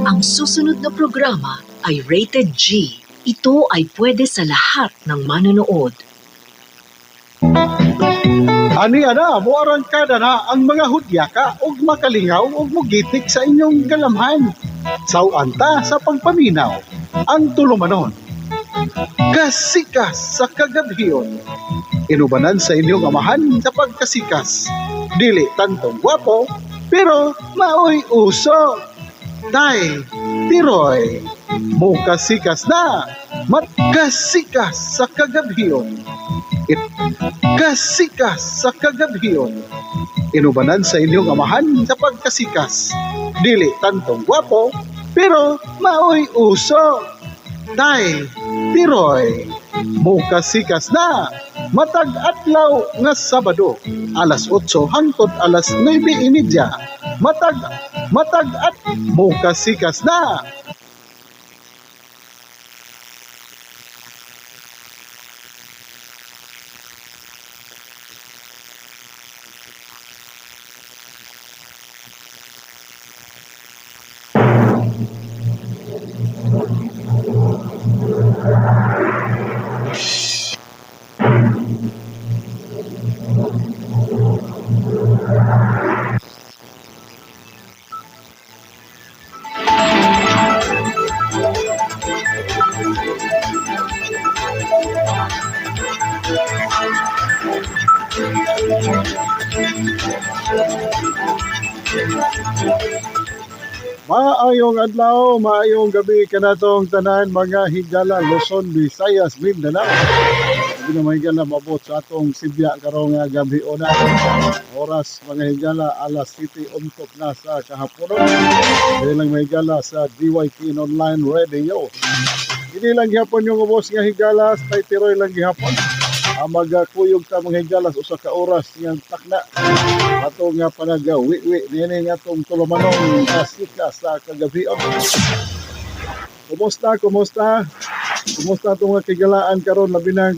Ang susunod na programa ay rated G. Ito ay pwede sa lahat ng manonood. Ani ana, muarang kada na ang mga hudyaka ug makalingaw ug mugitik sa inyong galamhan. Sawanta sa pagpaminaw, ang tulumanon. Kasikas sa kagabhiyon. Inubanan sa inyong amahan sa pagkasikas. Dili tantong gwapo, pero maoy uso. Tay, tiroy, mukasikas na. Magkasikas sa kagabhiyon. Kasikas sa kagabhiyon. Inubanan sa inyong amahan sa pagkasikas. Dili tantong gwapo, pero maoy uso. Tay, tiroy, mukasikas na. Matag adlaw nga Sabado, alas 8 hangtod alas 9:30. Matag at mukasikas na. Maayong adlaw, maayong gabi kanatong tanan mga higala Luzon, Visayas, Mindanao. Hindi na mahigala mabot sa atong Sibya karong gabi una. Oras mga higala alas 7 umtok na sa kahaponon. Hindi lang mahigala sa DYT Online Radio. Hindi lang gihapon yung ubos nga higala, sa tiroy lang gihapon. Magkuyog ta mga higalas usa ka oras niyang takna. Ato nga panagawi-wi nini nga tong tulumanong kasikas sa kagabion. Kumusta tong kigalaan karon labi na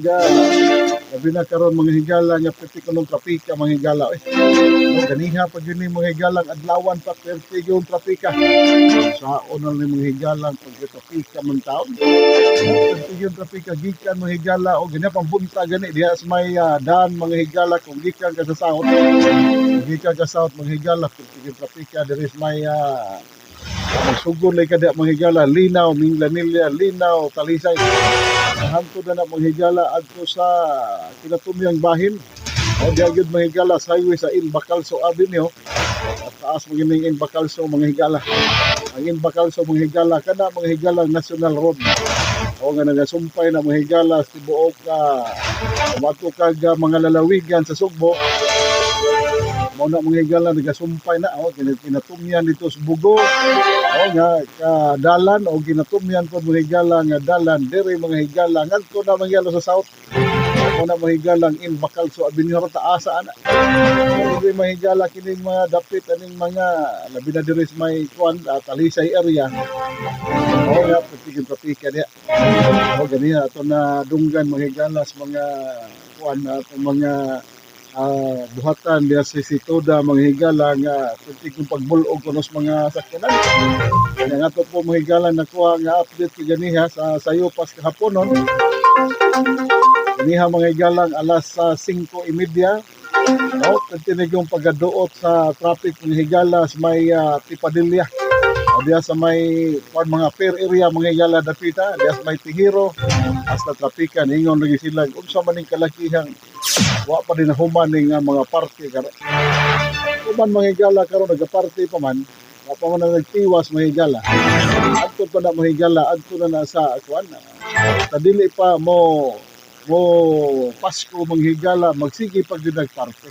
karon mga higala nga pertikunong trapika mga higala. Ganiha pag yun mga higalang adlawan pa perti yung trapika. Sa unang ni mga higalang pag trapika man taon. Perti yung trapika gikan mga higala o ganyan pang bunta gani diha sa may daan mga higala kung gikan ka sa south. Gikan ka south mga higala perti yung trapika there is may sugon lay kada mga higala linaw Minglanilla linaw Talisay hangtod na mga higala adto sa kinatumyang bahin o diagud mga higala sa highway sa Inbacalso Avenue at taas magining Inbacalso mga higala ang Inbacalso mga higala kada mga higala National Road o nga nagasumpay na mga higala sa tibuok matukag mga lalawigan sa Sugbo. Mao na mga higala nagasumpay na kinatumyan dito sa Bugo o nga dalan o ginatumyan po mga higala nga dalan diri mga higala ngadto na mga higala sa south o na mga higala in Bacalso Avenue taasa ana diri mga higala kining mga dapit aning mga labi na diri sa may Talisay area o nga patika diha o ganiya ato na dunggan mga higala sa mga ato mga buhatan diya sa Situda mga higala nga pwede kong pagbulog kunos mga sakyanan. Kaya nga ito po mga higala nakuha nga update ganiha sa sayo pas kahaponon. Ganiha mga higalang alas 5:30. Pwede yung pagaduot sa traffic mga higala sa may Tipadilla. Diya sa may mga fair area mga higala dapita. Diya sa may Tihiro hasta trapikan. Ingon lagi sila unsa man ning kalakihang wa pa din nahuman ning mga party karon. Kuman mga higala karon nagaparte pa man, wa pa man nagtiwas mga higala. Adto pa na mga higala, adto na sa kuan. Dili pa mo Pasko mga higala magsige pag nagparte.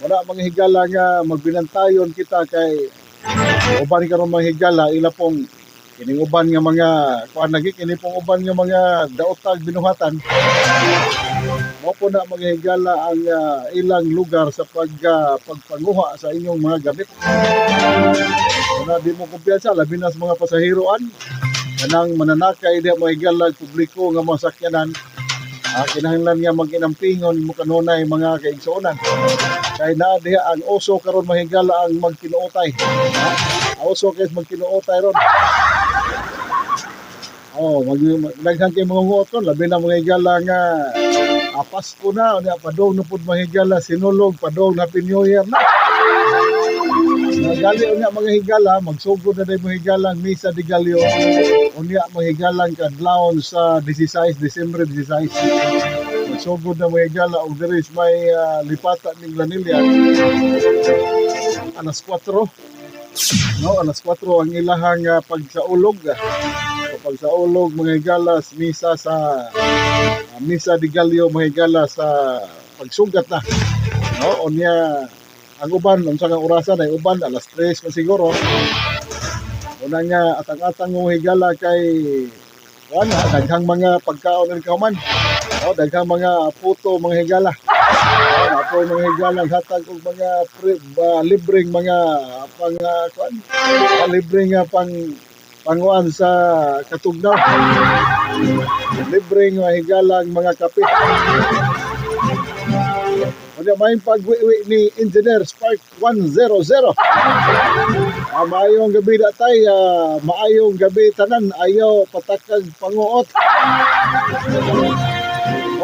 Wala mga higala nga magbinantayon kita kay uban karon mga higala ila pong kining uban nga mga kuan lagi kini pong uban nga mga daotag binuhatan. Mo po na mga higala ang ilang lugar sa pagpanguha sa inyong mga gamit. Kung di mo kumpiyansa, labi na sa mga pasahiroan, kanang mananakay diha mga higala publiko nga mga sakyanan, kinahanglan nga mag-inampingon mo kanunay mga kaigsuonan. Kay naa diha ang uso karon mga higala ang magkinuotay. Ang uso kay magkinuotay ron. Oh, daghan kay mga nguot ron, labi na mga higala nga Pasko na, unya padong na pud mga higala sinulog, padong na Happy New Year na. Gali unya mga higala, magsugod na day mga higala ang Misa de Gallo. Unya mga higala kadlawon sa 16 Disyembre 16. Magsugod na mga higala og diri may lipata ning Lanilla. Alas 4. No, alas 4 ang ilahang pagsaulog. Pagsaulog mga higala misa sa Misa de Gallo mga higala sa pagsugat na. No, unya ang uban unsa nga orasan ay uban alas 3 man siguro. Una nga atang-atang mo higala kay wala daghang mga pagkaon ng kauman. O daghang mga puto mga higala. Ako mga higala hatag og mga libreng mga libreng panguan sa katugnaw. Libreng mga higalang mga kape. Unya may pagwiwi ni Engineer Spark 100. Maayong gabi datay, maayong gabi tanan, ayaw patakag panguot.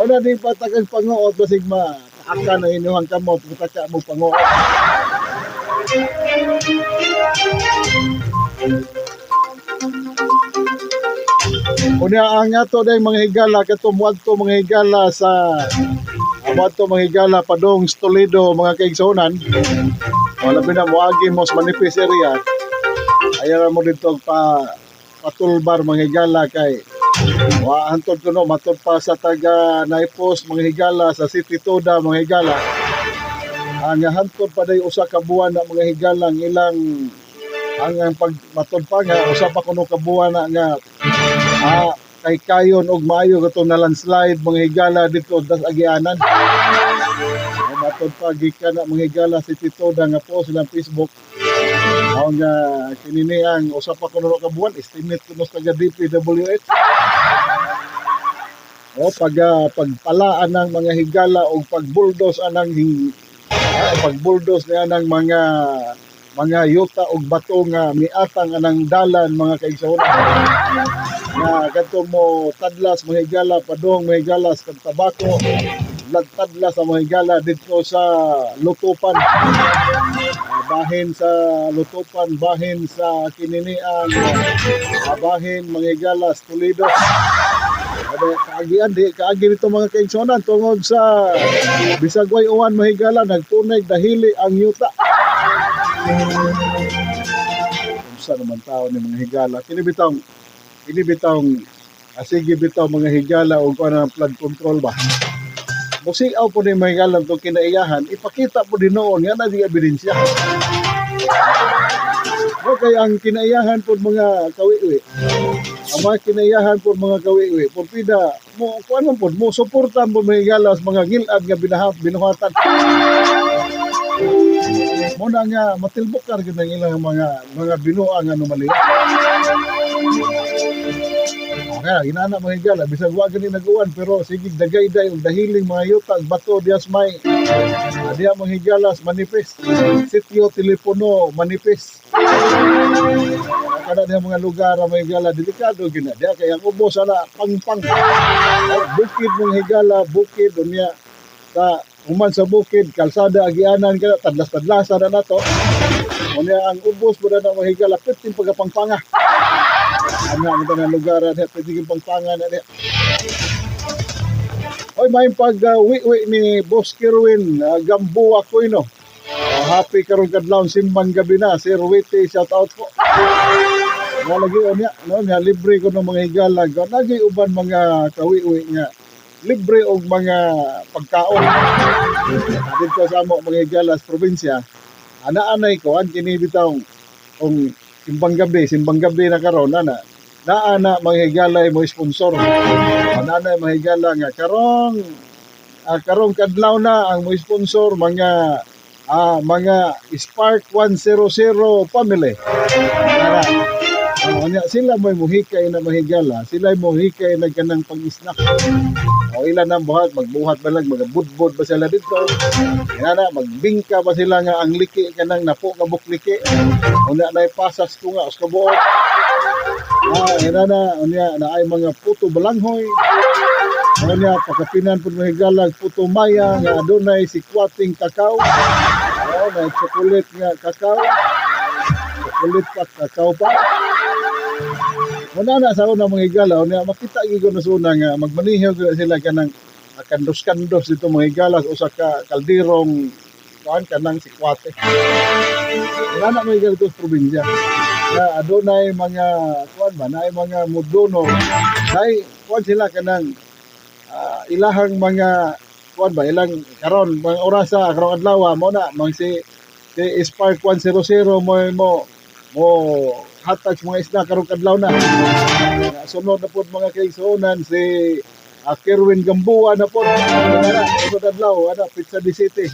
Una din patakag panguot basig maaka na inuhang kamot pataka mo panguot. Unya ang ato day mga higala katong wadto mga higala sa Abato mga higala padong Toledo mga kaigsunan. Wala na moagi mo sa manipis area. Ayan mo dito patulbar mga higala kay hantod ko no matod pa sa taga Naipos mga higala sa City Toda mga higala. Ang hantod pa day usa ka buwan na mga higala ang ilang ang pagmatod pa nga usa pa kuno ka buwan na nga kay kayon og maayo katong na landslide mga higala dito das agianan. Matod pa gikan na mga higala si Tito da nga po silang Facebook. Mao nga kinini ang usa pa kuno ka buwan estimate kuno sa taga DPWH. O pagpalaan ng mga higala o pagbuldos anang pagbuldos niya ng mga yuta o bato nga miatang anang dalan mga kaigsunan. Nga kadto mo tadlas mga higala padong mga higala sa tabako nagtadlas sa mga higala dito sa Lutupan, bahin sa Lutupan, bahin sa Kininian, bahin mga higala sa Toledo. Kaagian di kaagi dito mga kaigsunan tungod sa bisag way uwan mga higala nagtunay dahili ang yuta. Unsa naman tao ni mga higala kini bitong sige bitaw mga higala o kung ano flood control ba. Musiaw po ni mga higala itong kinaiyahan, ipakita po din noon, yan na di ebidensya. Okay, ang kinaiyahan po mga kawiwi, ang mga kinaiyahan po mga kawiwi, po pida, kung ano po, mo suportan po mga higala sa mga gilad nga binuhatan. Muna nga, matilbukar ka ng ilang mga binuang anomalya. Okay, inana mga higala, bisag wa gani naguwan pero sige dagay-day og dahiling mga yuta bato dias may diya mga higala manifest. Sitio telepono manifest. Kada diha mga lugar mga higala delikado gina. Diya kay ang ubos ana pangpang. Bukid mga higala, bukid unya sa human sa bukid kalsada agianan kada tadlas-tadlasan na nato. Unya ang ubos pud na mga higala pitin pagapangpanga. Ang mga lugar na pwedeng pangpangan na oy may pag-wiwi ni Boss Kirwin Gamboa Aquino. Happy karon kadlawon simbang gabi na Sir Witty, shout out po. Lagi unya no nga libre ko ng mga higala lagi uban mga kawiwi nga libre og mga pagkaon dito sa amo mga higala sa probinsya. Ana-anay ko an kini bitaw kung simbang gabi na karon ana mga higala mo sponsor. Ana mga higala nga karong kadlaw na ang mo sponsor mga Spark 100 family. Nya sila may muhikay na mahigala, sila muhikay na kanang pag-snack. O ilan ang buhat, magbuhat ba lang, magabudbud ba sila dito? Nga na, magbingka ba sila nga ang liki kanang napo kabuk liki? Unya na ipasas ko nga, os kabuot. Nga na, unya na ay mga puto balanghoy. Unya, pagkapinan po mahigala, puto maya, nga adunay si kwating kakao. Na chocolate nga kakao. Chocolate pa, kakao pa. Muna na sa unang mga higala, makita ko na sa una nga, magmanihaw sila kanang kandos-kandos dito mga higala sa ka kaldirong kanang sikwate. Wala na mga higala ito sa probinsya. Na adunay mga mga mudono, sila kanang ilahang mga ilang karon mga orasa karong adlaw mo na si Spark 100 mo hatag mga isda karong kadlaw na. Sunod na po mga kaigsuonan si Kerwin Gamboa na po. Sunod adlaw Pizza di City.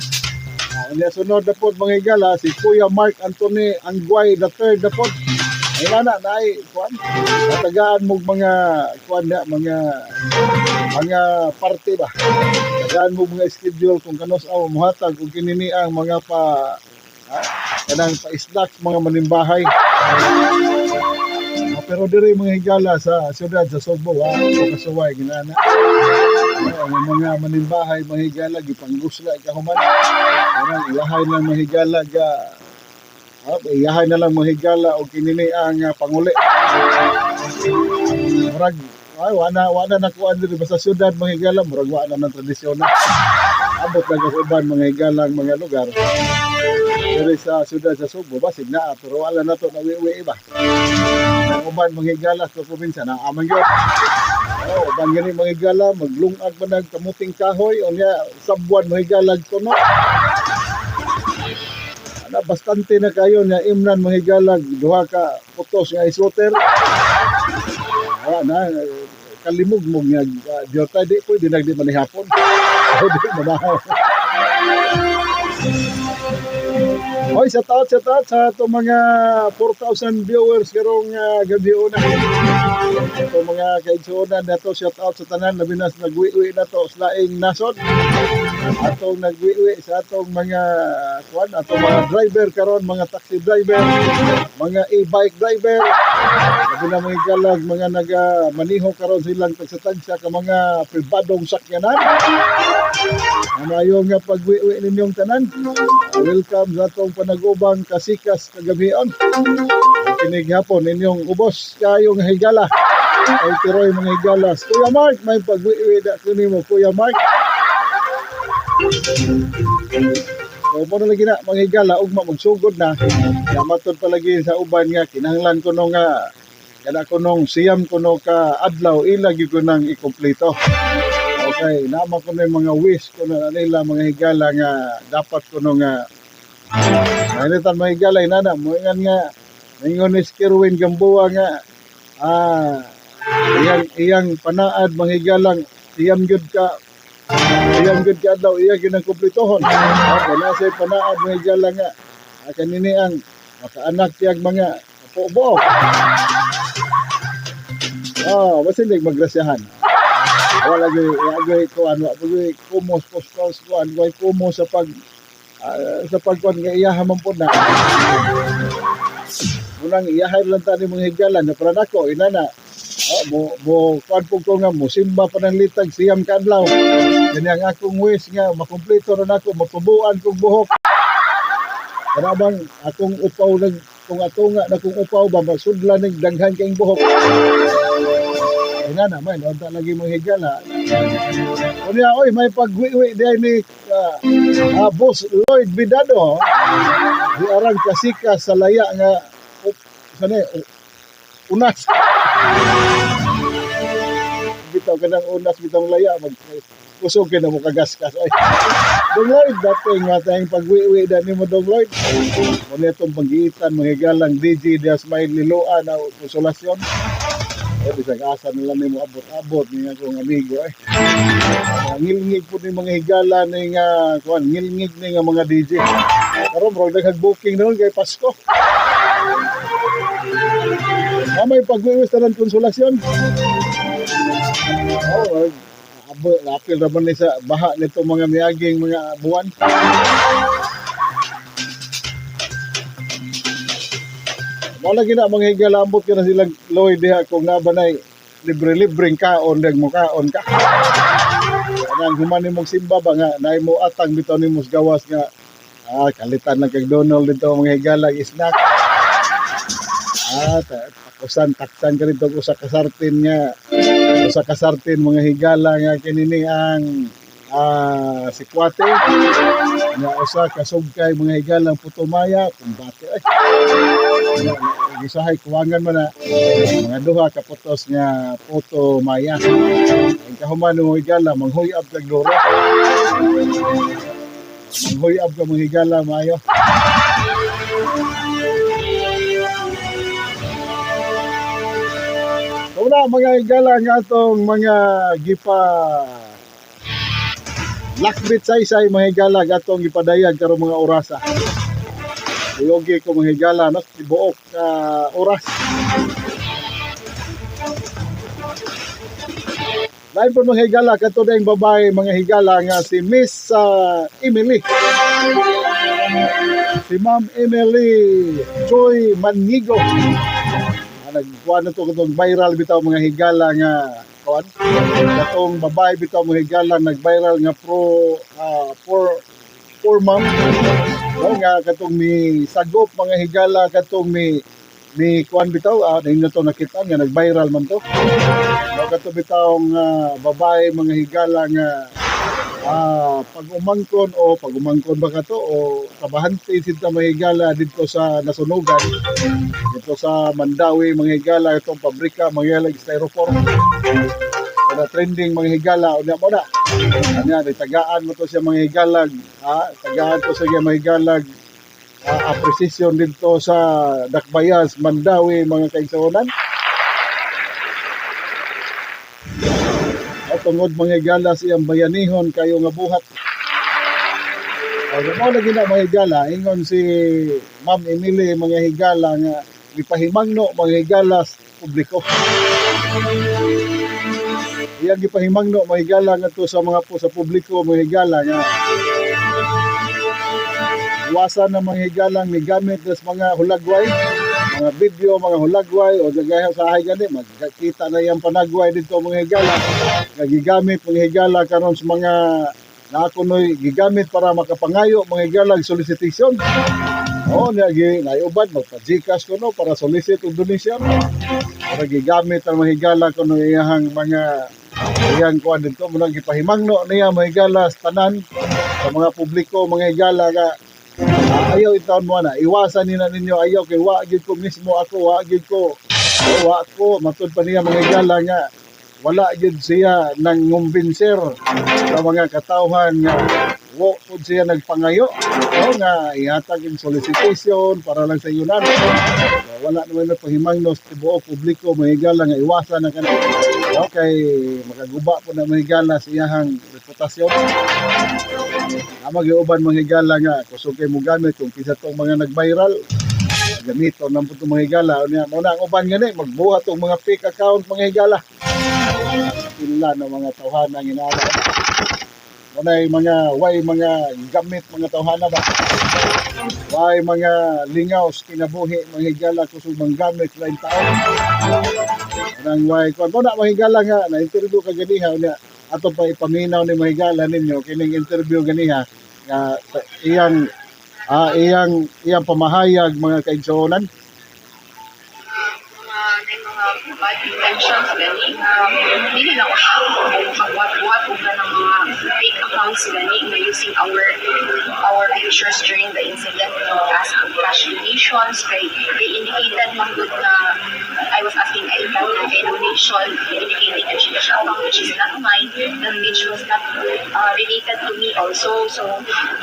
Sunod na po mga higala si Kuya Mark Anthony Angguay III na po. Ay na ay tagaan mo mga mga party ba. Tagaan mo mga schedule kung kanos muhatag kung kinini ang mga kanang pa-snacks mga manimbahay. Pero diri mga higala sa siyudad sa Sugbo o kasuway ginana. Ang mga manimbahay mga higala gipanggusla ikahuman. Ilahay lang mga higala iyahay na lang mga higala o kinini ang panguli. Murag wala na kuan diri sa siyudad mga higala, murag wala na tradisyon na. Abot lang sa uban mga higala mga lugar. Diri sa siyudad sa Sugbo basig na pero wala na to nawiwi iba. Ang uban mga higala sa probinsya na amang gyud. Uban gani mga higala maglungag man nag kamuting kahoy unya sabwan mga higala kuno. Bastante na kayo na imnan mga higala duha ka putos nga isoter. Kalimugmog nga diota di po dinagdi man hapon. Di manahaw. Hoy, sa itong mga 4,000 viewers karong gabi una. Ito mga kaigsuonan na to, shout out sa tanan na binas nagwiwi na to sa laing nasod. Atong nagwiwi sa atong mga atong mga driver karon, mga taxi driver, mga e-bike driver. Sabi na mga galag, mga naga-maniho karon silang tagsatansya ka mga pribadong sakyanan. Ano nga pagwiwi ninyong tanan. Welcome sa atong panagubang kasikas kagabion. Kinig hapon ninyong ubos kayong higala. Ay tiroy mga higala. Kuya Mark, may pagwiwi na kunin mo, Kuya Mark. So, mo na lagi na mga higala, ugma magsugod na. Yamatod palagi sa uban nga, kinahanglan ko nung kada ko nung siyam ko nung ka adlaw, ilagi ko nang ikumpleto. Okay, naman ko na yung mga wish ko na nila mga higala nga dapat ko nung nainitan mga higala, inana mo nga ngayon ni Kerwin Gamboa nga iyang panaad mga higalang siyam gud ka daw iya ginang kumpletohon. Okay, nasa panaad mga higala nga kanini ang makaanak tiyag mga po-bo. Basta hindi magrasyahan. Wala lagi ko kumos postos ko kumo sa pagkuan nga iyahan man po na. Unang iyahan lang tani mga higala na para nako inana. Mo kuan po ko nga mo simba pa ng litag siyam ka adlaw. Kani ang akong wish nga makumpleto ra nako mapubuan kog buhok. Karabang akong upaw kung atunga na kung upaw ba masudlan ning daghan kay buhok. Ina naman, wala lagi mong higala. Kunya, may pagwiwi diyan ni Boss Lloyd Bidado. Di arang kasika sa laya nga unas. Bitaw ka ng unas, bitaw laya. Kusog ka na mo kagaskas. Dong Lloyd, dati nga tayong pagwiwi na ni mo Dong Lloyd. Kung itong pag-iitan, mga higalang DJ Diaz May Liloa na konsolasyon. Bisag asa nila ni mo abot-abot ni akong amigo ngilngig po ni mga higala ni nga ngilngig ni nga mga DJ. Karon bro daghang booking noon kay Pasko. May pag-uwis na ng konsolasyon. Oh, apil naman ni sa baha nito mga miaging mga buwan. Wala gina mga higalambot ka na silang loy diha kung nabanay libre-libreng kaon deg mo kaon ka. Kanang human nimong simba ba nga naay mo atang bitaw nimos gawas nga kalitan na kag Donald dito mga higalang snack. Takusan taksan ka rito usa ka sartin mga higala nga kinini ang si Kwate nga usa ka sugkay mga higalang putumaya kumbate ay usahay kuwangan man na mga duha ka putos nga putumaya ang kahuman ng higala manghuyab kag duro manghuyab ka mga higala maayo. Una mga higala nga atong mga gipa lakbit say mga higala atong gipadayag karong mga orasa. Uyogi ko mga higala no tibuok oras. Lain po mga higala kato na yung babae mga higala nga si Miss Emily. Si Ma'am Emily Joy Manigo. Nagkuha na ito katong viral bitaw mga higala nga kuan katong babae bitaw mga higala nag-viral nga for mom no, nga katong mi sagop mga higala katong mi kuan bitaw na to nakita nga nag-viral man to no, katong bitaw babae mga higala nga pag-umangkon ba kato o kabahante sinta mga higala dito sa nasunugan dito sa Mandawi mga higala itong pabrika mga higala styrofoam na trending mga higala unya mo na anya tagaan mo to siya mga higalag tagaan to sa mga higalag appreciation dito sa Dakbayas Mandawi mga kaigsuonan. Tungod mga higala siyang bayanihon kayo nga buhat. Mo lagi na mga higala ingon si Ma'am Emily mga higala nga gipahimangno mga higala sa publiko. Iyang gipahimangno mga higala nga to sa sa publiko mga higala nga iwasan na mga higalang migamit sa mga hulagway, mga video, mga hulagway o gagaya sa ahay gani magkita na yung panagway dito mga higala gigamit mga higala karon sa mga nakunoy gigamit para makapangayo mga higala solicitation naiubad magpa-Gcash ko no para solicit og donation para gigamit ang mga higala kuno iyang mga iyang kuan dito muna gipahimangno niya mga higala sa tanan sa mga publiko mga higala nga ayaw itaon mo na iwasan nina ninyo ayaw kay wa gid ko mismo ako wa ko matud pa niya mga higala nga wala gid siya nang ngumbinser sa mga katawhan nga wo pud siya nagpangayo nga ihatag in solicitation para lang sa yunan wala naman na pahimangno sa tibuok publiko mga higala nga iwasan na kanang okay makaguba po na mga higala sa iyahang reputasyon magiuban mga higala nga kusog kay mo gamit kung kisa tong mga nag-viral gamito nang po mga higala mo na ang uban gani magbuhat tong mga fake account mga higala sila ng mga tawhana ginala Wanay mga gamit mga tawhana ba? Way mga lingaw kinabuhi mga higala kusog manggamit lain taon. Nang way kon na mga higala nga na interview ka ganiha unya ato pa ipaminaw ni mga higala ninyo kining interview ganiha nga iyang pamahayag mga kaigsuonan. Mga bad intentions gani dili lang magbuhat og ng mga fake accounts gani na using our pictures during the incident to ask cash donations kay they indicated man good na I was asking a donation indicating a Gcash account which is not mine and which was not related to me also so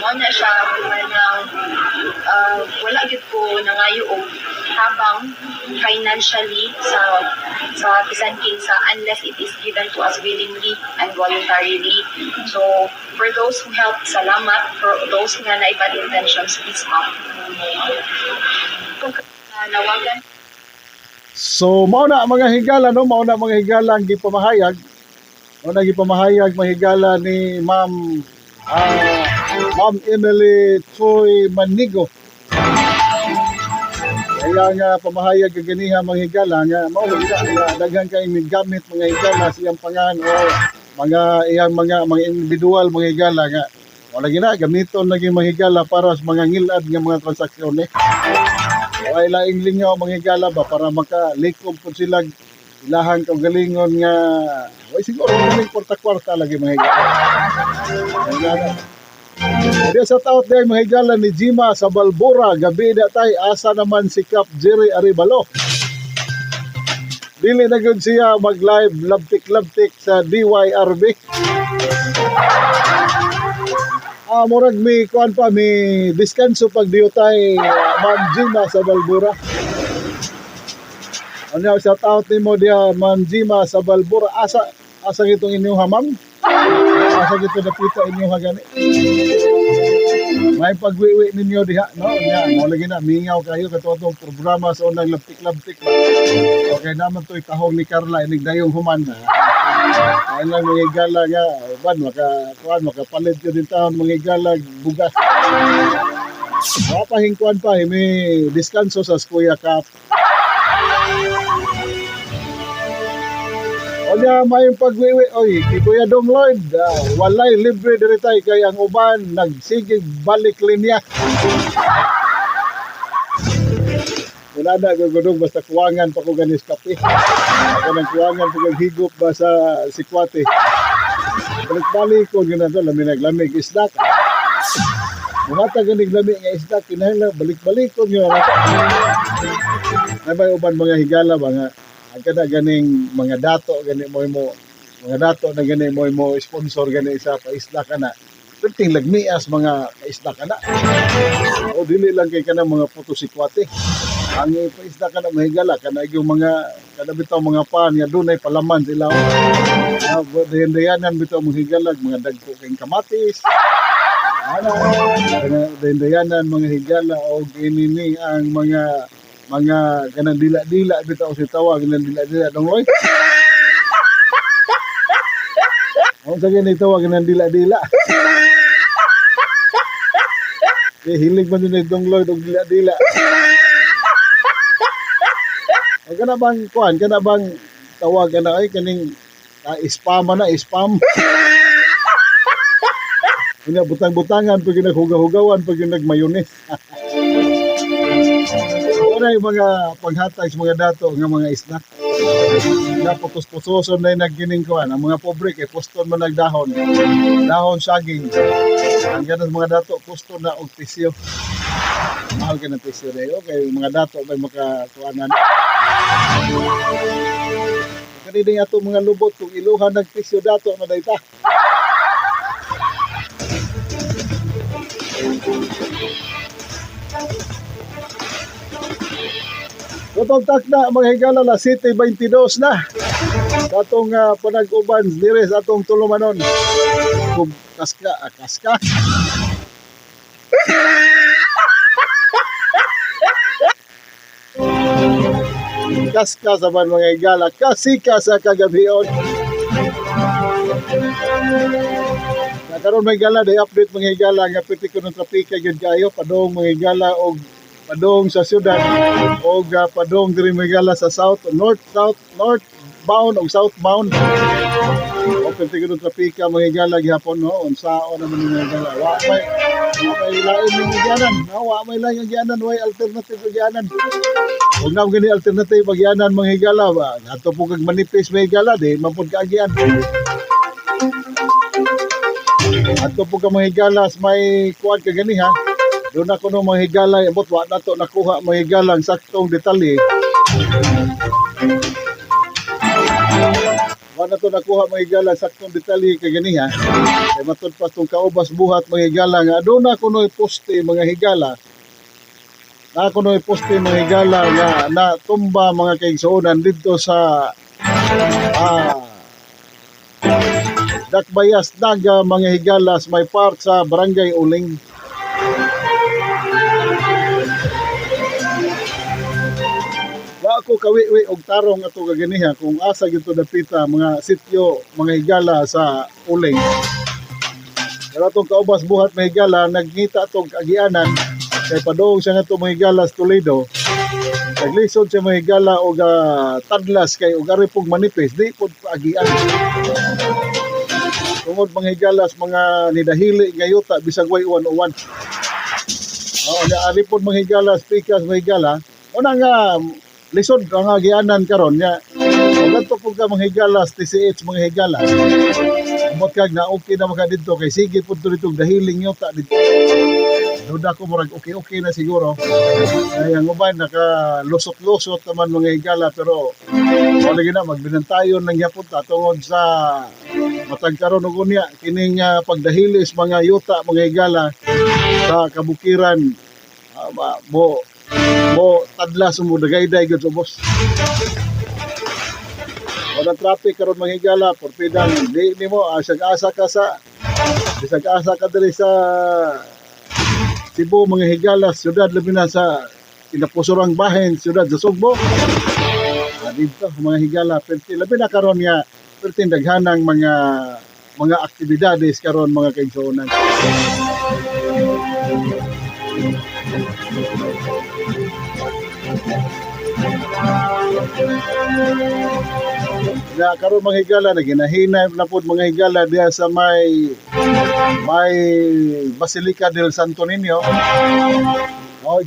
mo na siya wala gyud ko nangayo og habang financially sa bisan kinsa unless it is given to us willingly and voluntarily. So, for those who helped, salamat. For those nga na bad intentions, please stop. Nawagan So mao na mga higala no, mao na mga higala ang gipamahayag. Mao na gipamahayag mga higala ni Ma'am Emily Choi Manigo. Kaya nga pamahayag ka ganiha mga higala nga mao nga daghan kay gamit mga higala siyang pangan o mga iyang mga individual mga higala nga wala gina gamiton lagi mga higala para sa mga ngilad nga mga transaksyon eh. Wala laing lingaw mga higala ba para makalikom pud sila ilahang kaugalingon nga way siguro kaming kwarta-kwarta lagi mga higala. Dia sa taot day mga higala ni Jima sa Balbora gabi na tay asa naman si Cap Jerry Arevalo. Dili na gud siya mag-live labtik-labtik sa DYRB. Murag mi kuan pa mi diskanso pag diyo tay Ma'am Jima sa Balbora. Ano sa taot nimo dia Ma'am Jima sa Balbora asa gitong inyong ma'am? Asa gito napita inyong gani? May pagwiwi ninyo diha, no? Nya, mo lagi na mingaw kayo katong programa sa unang labtik-labtik ba. Okay naman to itahong ni Carla inig dayong human. Ay lang mga igala nga, makapalit ko din taon mga igala bugas. Mapahingkuan pa, may diskanso sa Kuya Cap. O niya, may pagwiwi, oy, kay Kuya Dong Lloyd, walay libre diri tay kay ang uban nagsigig balik linya. Wala na gugudong basta kuwangan pa ko ganis kape. Ako nang kuwangan pa kong higop ba sa sikwate. Balik-balik ko yun na doon, lamig isda ka. Bumata ganig lamig nga isda, kinahanglan balik-balik ko yun na. Ay may uban mga higala ba nga, ang kada ganing mga dato gani mo mga dato na gani mo sponsor gani sa paisda kana perting lagmias mga paisda kana o dili lang kay kana mga putosikwate ang paisda kana mahigala kana yung mga kada bitaw mga pan nga dunay palaman sila dayan bitaw mga higala mga dagko kay kamatis dayan mga higala o ginini ang mga ganang dila-dila bitaw si tawag ganang dila-dila dong Roy. Ang sige ni tawag ganang dila-dila. Hilig man din dong Lloyd og dila-dila. Ay kana bang kuan, kana bang tawag kana ay kaning spam na spam. Kanya butang-butangan pag naghugaw-hugawan pag nagmayones. Wala yung mga paghatag sa mga dato ng mga isda. Naputos-putoson na yung naggining ko. Ang mga pobre kay poston mo nagdahon. Dahon saging. Ang ganun mga dato, poston na og pisyo. Mahal ka ng pisyo na yun. Kaya mga dato may makakuanan. Kanina ato mga lubot kung iluhan ng pisyo dato na dayta. Katong takna mga higala la City 22 na. Katong panag-uban dire sa atong tulumanon. Kung kaska. Kaska sa mga higala, kasika sa kagabion. Nakaroon mga higala, day update mga higala nga piti ko ng trapika yun kayo, padong mga higala og padong sa syudad o padong diri Megala sa northbound o southbound o pertigo ng trapika mga higala gihapon no unsaon naman mga higala wa may lain ng higyanan wa may lain ng higyanan way alternative higyanan huwag na gani alternative higyanan mga higala ba ato po kag manipis mga higala di mapod kaagyan ato po ka mga higala may kuwan ka gani ha. Doon ako nung mga higala, abot wa na to nakuha mga higalang saktong detalye. Wa na to nakuha mga higalang saktong detalye kay gani ha. Kay matod pa tong kaubas buhat mga higala nga doon ako nung poste mga higala. Na ako nung poste mga higala nga natumba mga kaigsuonan dito sa Dakbayas Daga mga higalas may part sa Barangay Uling. Ako kawi-wi og tarong ato kaganiha kung asa gyud to dapita mga sityo, mga higala sa uling. Pero itong kaubas buhat mga higala, nagngita itong agianan, kay padong siya nga itong mga higala sa Toledo, naglisod siya mga higala o tadlas kay o aripog manipis, di po agian. Tungod mga higalas, mga nidahili ngayuta, bisag way uwan-uwan. Aripod mga higalas, pikas mga higala, una nga, lisod ang agianan karon niya. O ganito po ka mga higalas, TCH mga higalas. Umot kag na okay na mga dito, kay sige po dito dahiling yuta dito. Duda ko murag okay na siguro. Ay ang ubay naka-lusot-lusot naman mga higala, pero wala gina magbinantayon ng yapunta tungod sa matag karon og unya kining pagdahilis mga yuta mga higala sa kabukiran. Mo tadlas mo dagayday gud ubos. Wala traffic karon mga higala, porpidang di nimo asag-asa ka sa bisag-asa ka diri sa Cebu mga higala, syudad labi na sa kinapusurang bahin, syudad sa Sugbo. Dito mga higala, perti labi na karon nga perti daghanang mga aktibidades karon mga kaigsuonan. Na karon mga higala naginahinay na pud mga higala diya sa may Basilica del Santo Niño.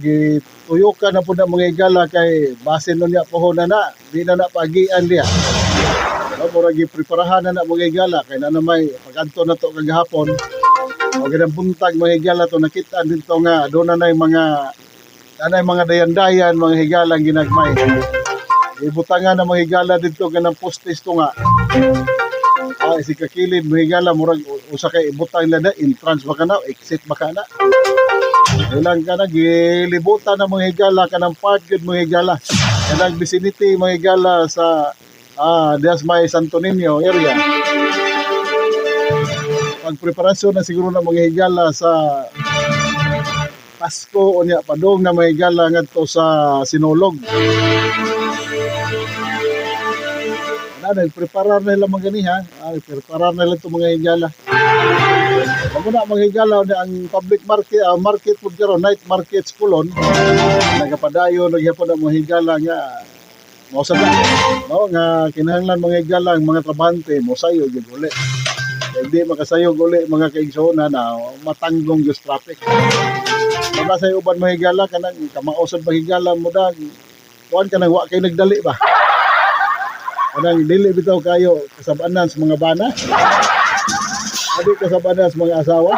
Gituyukan na pud na mga higala kay basin nun niya pohon na di na pagian diya. Mura gipreparahan na mga higala kay na may paganto na to kagahapon. O ganang buntag mga higala to nakita dito nga doon na mga dayan-dayan mga higala ginagmay. Ibutangan na mga higala dito ganang postis to nga. Si kakilid mga higala murag usa kay ibutang nila na entrance baka na exit baka na. Ilang ka na gilibutan na mga higala kanang part gud mga higala. Kanang vicinity mga higala sa Dias May Santo Niño area. Pagpreparasyon na siguro na mga higala sa Pasko o niya padong na mga higala ngadto sa Sinulog. Preparar nila mga ganiha, preparar nila itong mga higala. Bago na mga higala, ang public market po karon night market sa Kulon, nagapadayo, nagyapon ang mga higala nga, mausa na, nga kinahanglan mga higala, ang mga trabahante, mosayo, yung uli. Hindi makasayog uli mga kaigsoona na matanggong yung traffic. Mga sa uban mga higala, kanang kamausad mga higala mo da, kuhan ka nang wa kayo nagdali ba? Kanang dili bitaw kayo kasabanan sa mga bana. Adi kasabanan sa mga asawa.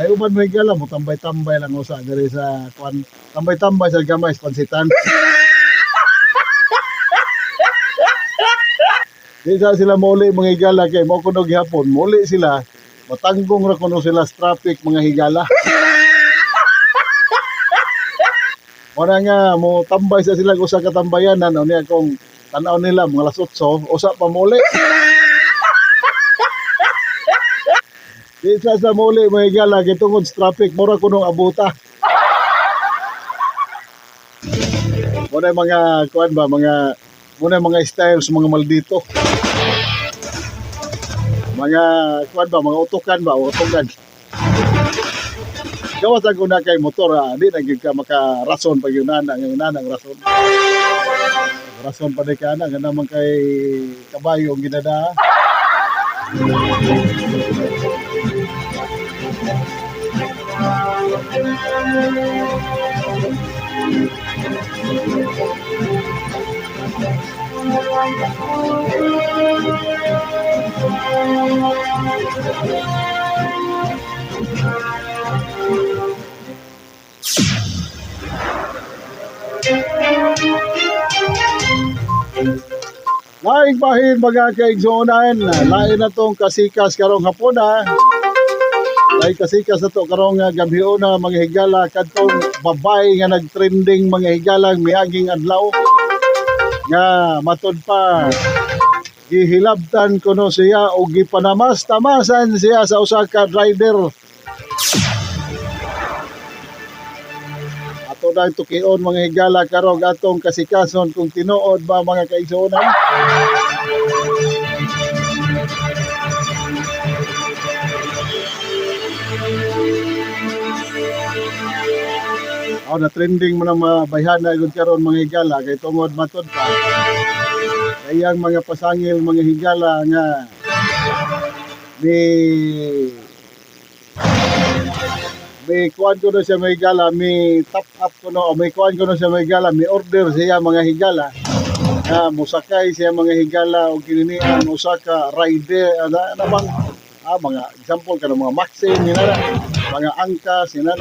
Ay uban may gala mo tambay-tambay lang usa diri sa kuan. Tambay-tambay sa gamay sa pansitan. Di sila muli mga higala kay mo kuno gihapon. Muli sila matanggong ra kuno sila sa traffic mga higala. Wala nga mo tambay sa sila usa ka tambayanan o niya kung tanaw nila mga alas 8 usa pa muli. Di sa muli mga higala gitungod sa traffic mura kunong abuta. Muna mga kuan ba mga styles mga maldito. Mga kuan ba mga utukan ba utukan. Gawas ang una kay motor, di na ka makarason pag yung nanang rason. Rason pa di ka na, nga naman kay kabayo ang ginada. Laing bahin mga kaigsuonan, lain na tong kasikas karong hapon lain kasikas na to karong gabion na mga higala kadtong babay nga nagtrending mga higalang miaging adlaw nga matud pa gihilabtan kuno siya o gipanamas-tamasan siya sa usa ka rider. Ato ato na tukion mga higala karong atong kasikason kung tinuod ba mga kaigsuonan. Na trending mo ng mga bayhana gud karon mga higala kay tungod matod pa. Kayang mga pasangil mga higala nga may kuan ko na siya mga higala, may top up ko na, may kuan ko na siya mga higala, may order siya mga higala. Musakay siya mga higala o kininian usaka rider ana bang mga example kana mga Maxim nila mga angkas nila.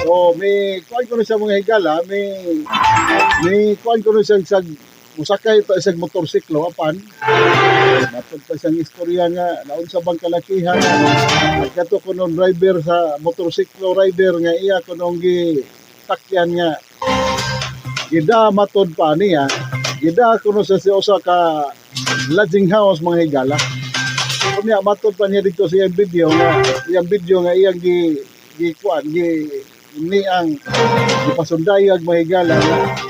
So may kuan ko na siya mga higala, may kuan ko na siya sa musakay pa isang motorsiklo apan matod pa siyang istorya nga naunsa bang kalakihan nagkato ko nung driver sa motorsiklo rider nga iya ko nung gitakyan nga gida matod pa niya gida ko no sa usa ka lodging house mga higala kunya matod pa niya dito sa iyang video nga iyang kuan ni ang ipasundayag mga higala nga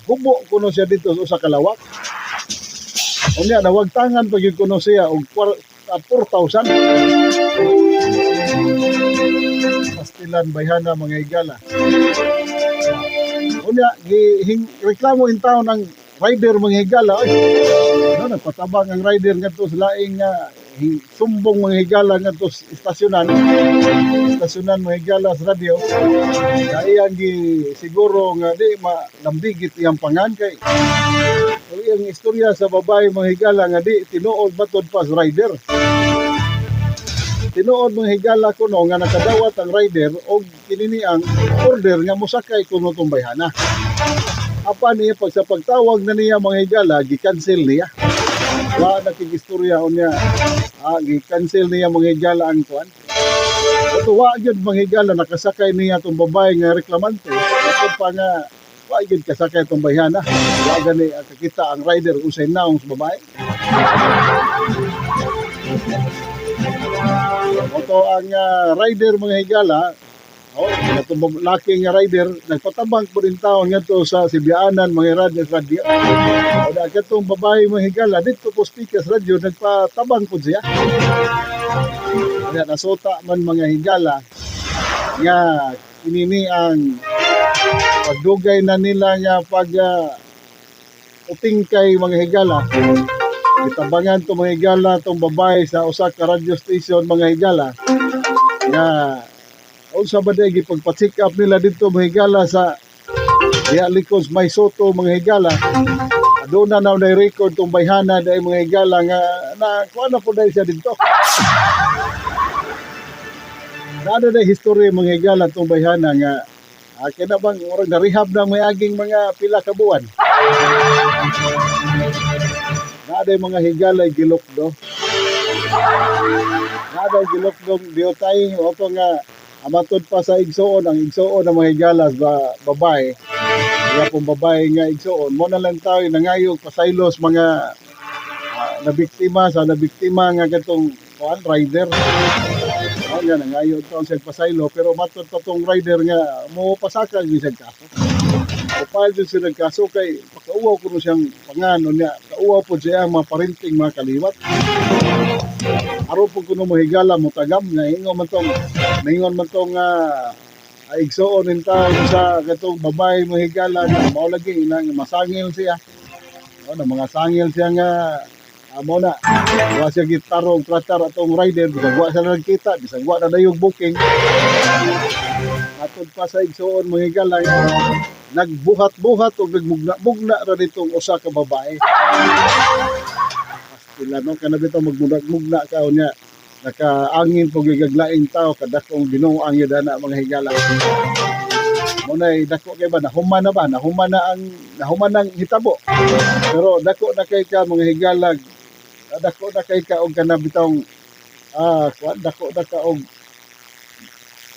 hubo kuno siya dito sa usa ka lawak. Unya nawagtangan pag yun kuno siya og 4,000. Pastilan bayhana mga higala. Unya reklamo in town ang rider mga higala. Nagpatabang ang rider ngadto sa laing sumbong mga higala ngadto istasyonan mga higala sa radyo. Kaya siguro nga di malambigit iyang pangan kay ang istorya sa babae mga higala nga di tinuod matod pa sa rider. Tinuod mga higala kuno nga nakadawat ang rider og kinini ang order nga mosakay kuno tong bayhana. Apan niya pag sa pagtawag na niya mga higala gi-cancel niya. Wa nakigistorya unya gi-cancel niya mga higala ang kuan. Tuwa gyud mga higala nakasakay niya tong babae nga reklamante. Ito pa nga wa gyud kasakay tong bayhana. Wa gani kakita ang rider usay naong sa babae. Ito ang rider mga higala. Itong laking rider, nagpatabang po rin taon nga to sa Sibianan, mga radyo. Itong babae mga higala, dito po speakers radyo, nagpatabang po siya. Kaya nasota man mga higala, nga inini ang pagdugay na nila nga pag uting kay mga higala. Itabangan to mga higala, itong babae sa usa ka radio station mga higala, nga unsa ba day gipagpa-check up nila dito mga higala sa likod may soto mga higala. Doon na record tong bayhana dahil mga higala nga na kuha na po dahil siya dito. Nada na history mga higala tong bayhana nga kaya bang orang na-rehab na may aging mga pila ka buwan. Nada mga higala gilokdo. Nada gilokdo diotay o nga amatod pa sa igsoon, ang igsoon ng mga higalas babae. Kaya kung babae nga igsoon, mo na lang tayo nangayog pasaylos mga nabiktima nga katong rider. Nga nangayog taon sa pasaylo, pero matod pa tong rider nga mo pasakal yung siyang kaso. Kapal yun siya nagkaso kay pakauwaw ko siyang pangano niya, kauwaw po siya mga parenting mga kaliwat. Araw po kuno mo higala mo tagam nga ingon man tong igsoon in taon sa katong babae mo higala nga mao lagi nang masangil siya. Mga sangil siya nga amo na wa siya gitarong tratar atong rider bisag wa siya nagkita bisag wa na dayog booking. Atod pa sa igsoon mo higala nagbuhat-buhat o nagmugna-mugna ra ditong usa ka babae. Sila no kana bitaw magmugna ka unya nakaangin po gigaglaing tao kadakong Ginoo ang yadana mga higala. Mo nay dako kay ba nahuman ang hitabo. Pero dako na kay ka mga higala, dako na kay ka og kana bitong dako na ka og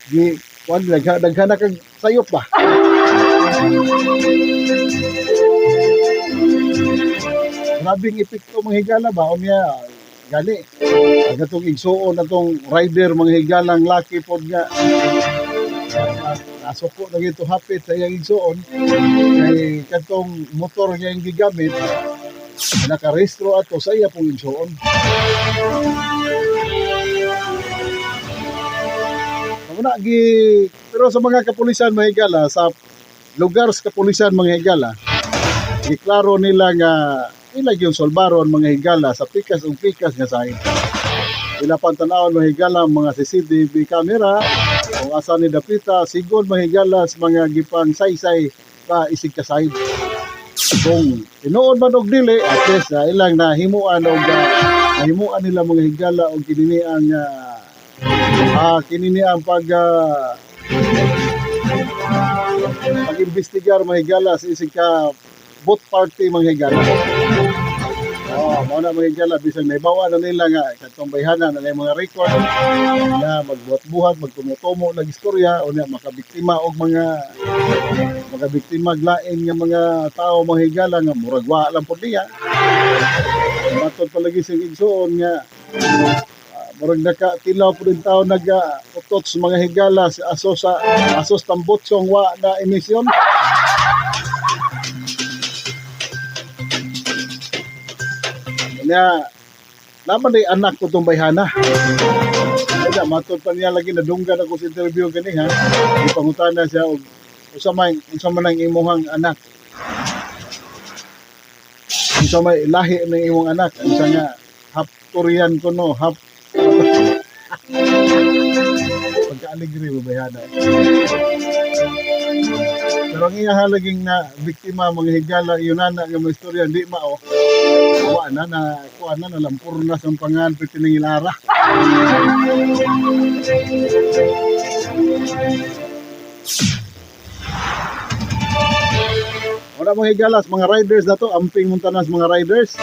di daghan na kag sayop ba. Grabing epekto mga higala ba unya gani katong igsuon atong rider mga higalang laki pod nga Nasuko na gito hapit sa iyang igsuon kay katong motor niya yung gigamit nakarehistro ato sa iya pong igsuon. Muna pero sa mga kapulisan mga higala, sa lugar sa kapulisan mga higala, giklaro nila nga ilag yung solbaron mga higala sa pikas nga sahig. Ila pantanawon mga higala mga CCTV camera kung asa ni dapita sigod mga higala sa mga gipang saysay pa isig ka sahig. Kung tinuod man og dili at least ilang nahimuan nila mga higala og kinini ang pag-imbestigar mga higala sa isig ka both party mga higala. Mao na mga higala bisag naibawa na nila nga katong bayhana na mga record na magbuhat-buhat magtumutumo nag istorya o na makabiktima og mga glain nga mga tao mga higala nga murag wa lang pud niya. Matod palagi sa igsuon nga murag nakatilaw po rin tao nag-utot sa mga higala sa asos tambutsong wa na emisyon. Kanya, naman ay anak ko itong bayhana. Kaya matod pa niya lagi nadunggan ako sa interview gani ha. Ipangutan na siya og unsa man ang imuhang anak. Unsa may lahi ng imong anak. Unsa nga half Korean ko no, half pagka-alegre mo bayhana. Pero ang iya halaging na biktima mga higala yun na nga mga istorya hindi mao. Kuha na lampur na sa pangan pitinang ilara. Wala mga higalas, mga riders na to, amping muntanas mga riders.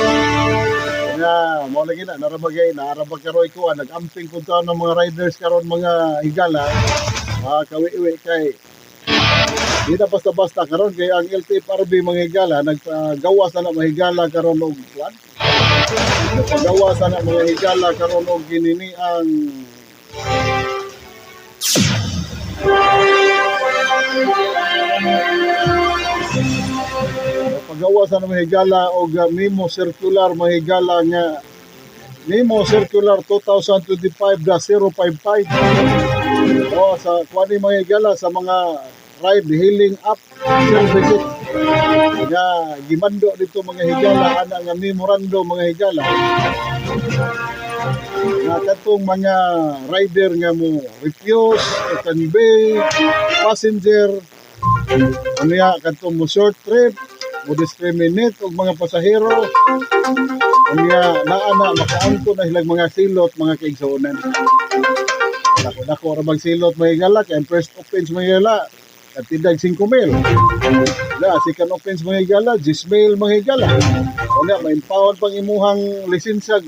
Nga, mo lagi na, narabag karoy ko, nag-amping punta ng mga riders karon mga higala, kawi-iwi kay, di na basta-basta karon kay ang LTFRB mga higala, nagpagawas na mga higala karon og kwan. Nagpagawas na mga higala karon og ginini ang pagawa sa mga higala o Memo Circular mga higala nga Memo Circular 2025-055 o sa kuwani mga higala sa mga ride hailing app services nga gimando dito mga higala ana nga memorandum mga higala nga katong mga rider nga mo refuse o convey passenger ano ya katong mo short trip mo discriminate og mga pasahero unya naa makaangko na silang mga silot mga kaigsuonan dako ra bang silot may higala kay first offense may higala at tindag 5,000 na second offense mga higala 10,000 mga higala unya ma-impound pang imuhang lisensya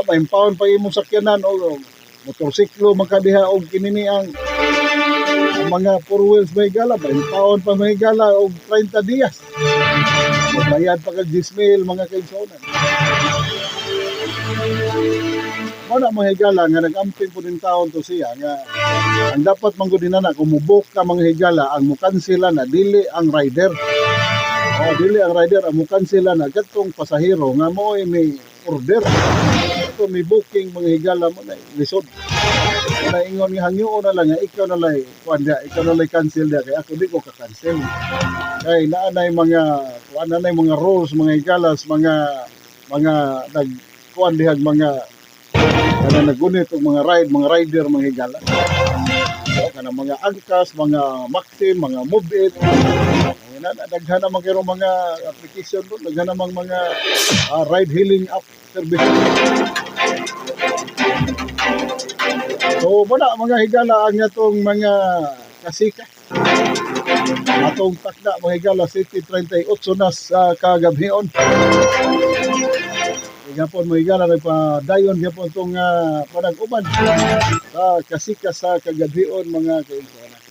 ma-impound pang imong sakyanan o motorsiklo makadiha og kinini ang mga four wheels may higala ma-impound pa mga higala og 30 dias bayad pa kag 10,000 mga kaigsuonan. Mana mga higala nga nag-amping po din taon to siya nga ang dapat manggudin na kumubok ka mga higala ang mukansela na dili ang rider. Dili ang rider ang mukansela na katong pasahero nga mo may order. Ito may booking mga higala mo na lisod. Na ingon nga hangyo na lang nga ikaw na lay kuanda ikaw na lay cancel dia kay ako di ko ka-cancel. Kay naanay mga rules mga higalas mga nagkuan dihag mga nagunit og mga rider mga higala. So kana mga angkas, mga maxim, mga move it. Daghan naman kayo mga application doon, daghan naman mga ride hailing app service. So wala mga higala ang atong mga kasika. Atong takda mga higala City 38 na sa kagabhion. Gapon mo higala nagpadayon gapon tong panag-uban sa kasika sa kagabhion mga kaigsuonan.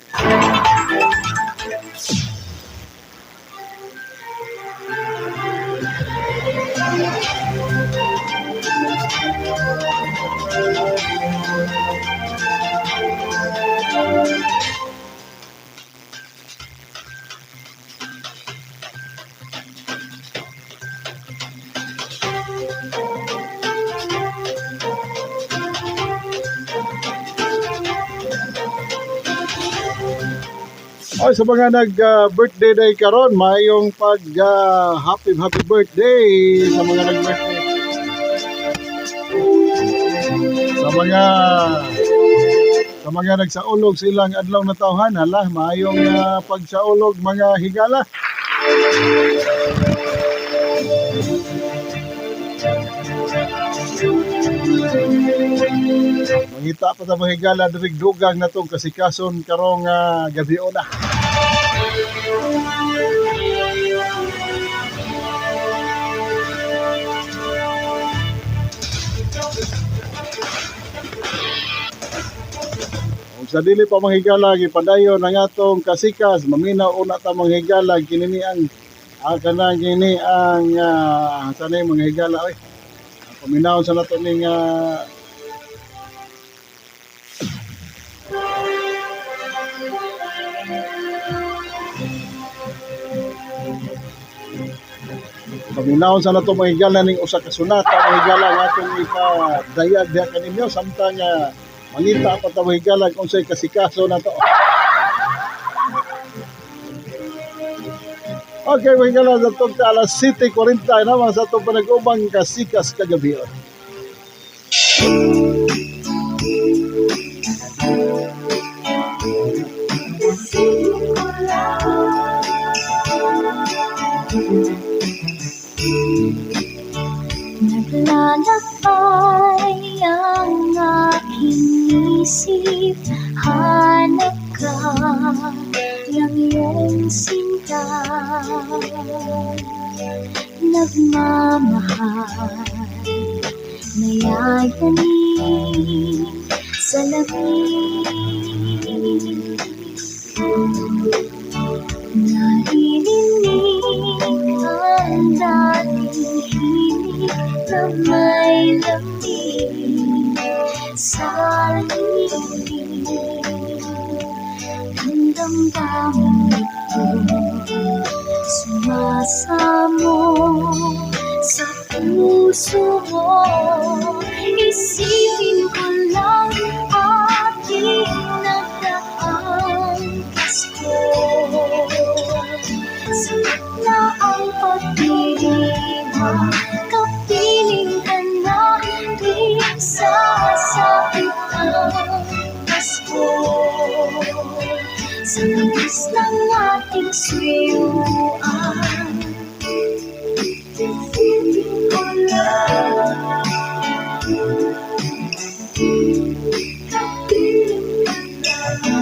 O sa mga nag-birthday day karon, mayong pag happy birthday sa mga nag-birthday. Sa mga nagsaulog silang adlaw na tawhan, hala, mayong pagsaulog mga higala. Mangita pa sa mga higala dirig dugang na tong kasikason karong gabi na. Kung sa dili pa manghigala gipadayon ang atong kasikas, maminaw una ta manghigala kinini ang kanang kini ang sanay mga higala oy. Paminaw sa nato ning paminaw sa nato mga higala ning usa ka sunata mga higala nga atong ipadayag diha kaninyo samtang mangita pa ta mga higala kung say kasikaso na to. Okay, mga higala sa itong alas 7:40 naman sa itong panag-ubang kasikas kagabi. Naglalakbay ang aking isip, hanap ka ng iyong sinta. Nagmamahal na yayanin sa lamig. Naririnig ang dating hinig na may lamig sa lilig. Ang damdamin ito sumasamo sa puso mo. Isipin ko lang ating nagdaang Pasko. Sapat na ang pagdiriwang, kapiling ka na, di sasapit ang Pasko. Sa labis ng ating suyuan, isipin ko lang kapiling ka na.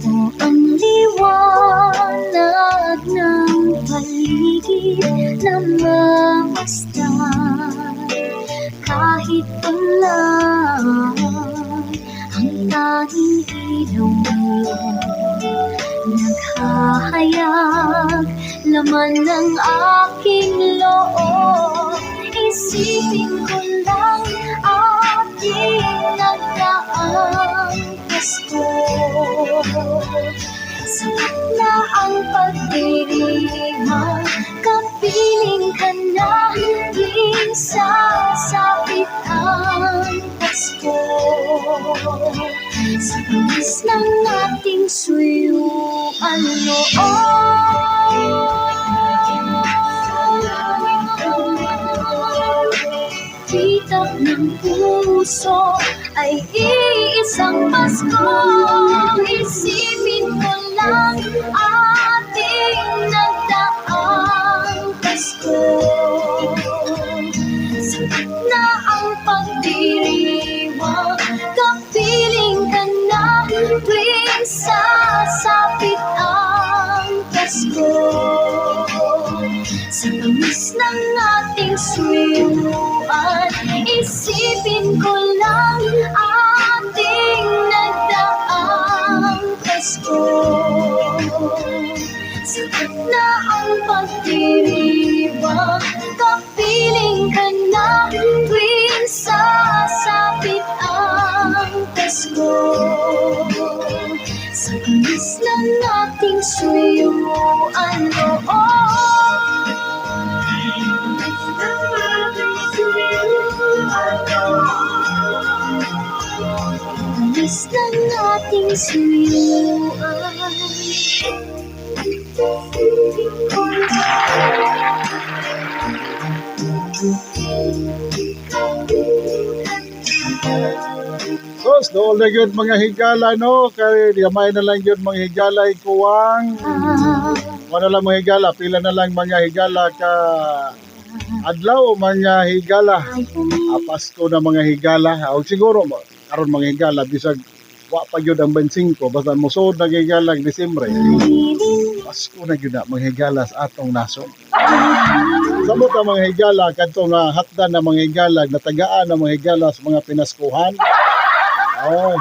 O ang liwanag ng paligid na mamasdan, kahit ulan ang tanging ilaw ngayon, naghahayag laman ng aking loob. Isipin ko lang ating nagdaang Pasko. Sapat na ang pagdiriwang, kapiling ka na, di sasapit ang Pasko. Sa tamis ng ating suyuan noon, titak ng puso ay iisang Pasko. Isipin ko lang ating nagdaang Pasko. Sapat na ang pagdiriwang, kapiling ka na, tuwing sasapit ang Pasko. Sa tamis ng ating suyuan, isipin ko lang ating nagdaang Pasko. Sapat na ang pagdiriwang, kapiling ka na, tuwing sasapit ang Pasko. Sa tamis ng ating suyuan noon, labis ng ating suyuan. Sos, doon na yun mga higala, no? Kaya gamay na lang yun mga higala, ikuwang. Ano lang mga higala, pila na lang mga higala ka adlaw mga higala. Pasko na mga higala. O siguro, karon mga higala, bisag wa pa yun ang bensing ko, basta musod na higala ng Disyembre. Pasko na yun na mga higala sa atong nason. Samot ang mga higala, kanto nga hatdan na mga higala, natagaan ng mga higala sa mga pinaskuhan. Oh,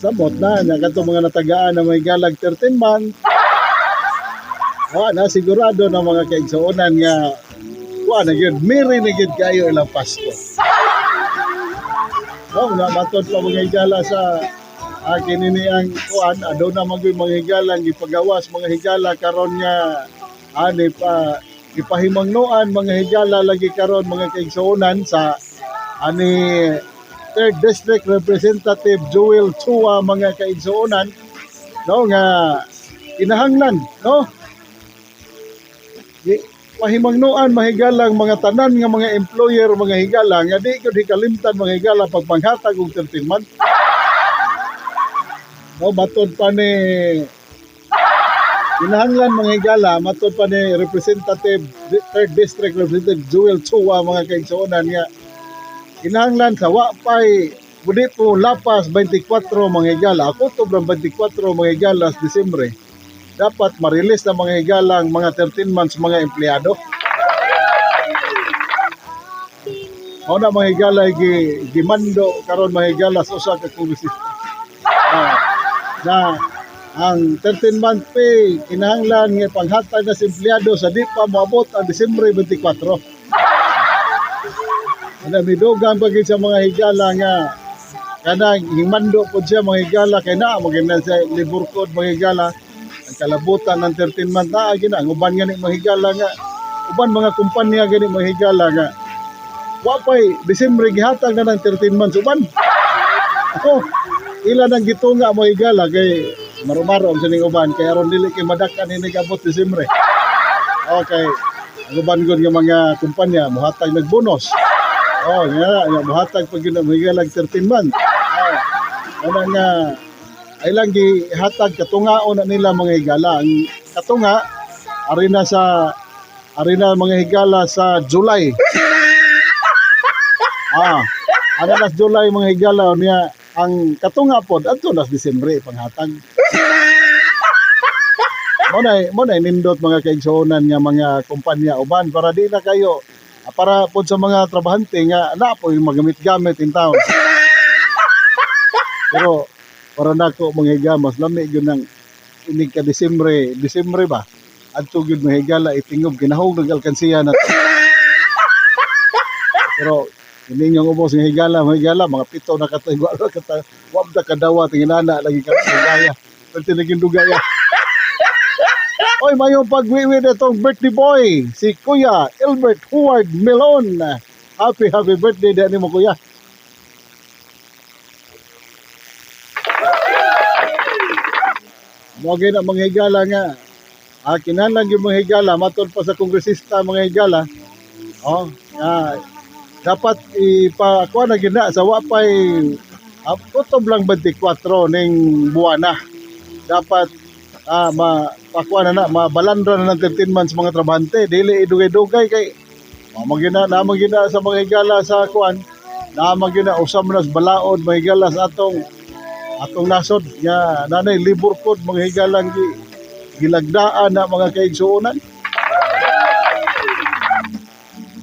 samot na, kanto mga natagaan ng mga higala 13 months. Na sigurado na mga kaigsuonan nga na yun, miri na yun kayo ilang Pasko. Na matod pa mga higala sa akin ini ang kuan, ado na mga higala ipagawas mga higala karon nga ani pa ipahimangnuan mga higala lagi karon mga kaigsuonan sa ani 3rd District Representative Joel Chua mga kaigsuonan, no, nga kinahanglan, no, mahimangnuan mahigalang mga tanan nga mga employer mga higala nga di ko kalimtan mga higala pagpanghatag og 13 months. No, matod pa ni kinahanglan mga higala, matod pa ni Representative 3rd District Representative Joel Chua mga kaigsuonan nga kinahanglan sa wa pay budi po lapas 24 mga higala, ako sobrang 24 mga higala sa Disyembre. Dapat ma-release na mga higalang mga 13 months mga empleyado. Na mga higala gimando karon mga higala sa usa ka kongresista. Na ang 13 month pay kinahanglan nga panghatag na sa empleyado sa di pa moabot ang Disyembre 24. Midugang pagin sa mga higala nga kanang himando po siya mga higala kay naa maganda sa libur code mga higala. Ang kalabutan ng 13 month na gina ang uban gani mahigala nga uban mga kumpanya gani mahigala nga wa pay Disyembre gihatag na ng 13 months uban. Ila nang gitunga mahigala kay marumaro ang sining uban kay aron dili kay madakan ini abot Disyembre. Okay, ang uban gud nga mga kumpanya mohatag nagbonus. Nga mohatag pag gina mahigala 13 months. Ano nga ay lang gihatag katungaon na nila mga higala. Ang katunga arena mga higala sa July. Ano nas July mga higala niya ang katunga pod adto nas Disyembre panghatag. Mo na nindot mga kaigsuonan nga mga kumpanya uban para di na kayo para pod sa mga trabahante nga na po yung magamit-gamit in town. Pero para nako mga higa mas lami gyud nang inig ka Disyembre ba adto gyud mga higala itingob ginahog ng alkansiya na. Pero ini yung ubos ng higala mga pito na kataywa wabda kadawa tinginana lagi ka dugaya pwede naging dugaya. Oy, mayong pagwiwi itong birthday boy si Kuya Albert Howard Melon. Happy birthday din mo kuya. Mogay na mga higala nga. Kinahanglan yung mga higala, matod pa sa kongresista mga higala. Dapat ipakuha na gina sa wapay kutob lang 24 ning buwana. Dapat mapakuha na mabalandra na ng 13 months mga trabahante. Dili idugay-dugay kay magina sa mga higala sa kuan. Magina usam na sa balaod mga higala sa atong nasod nga nanay libur pod mga higalang gilagdaan na mga kaigsuonan.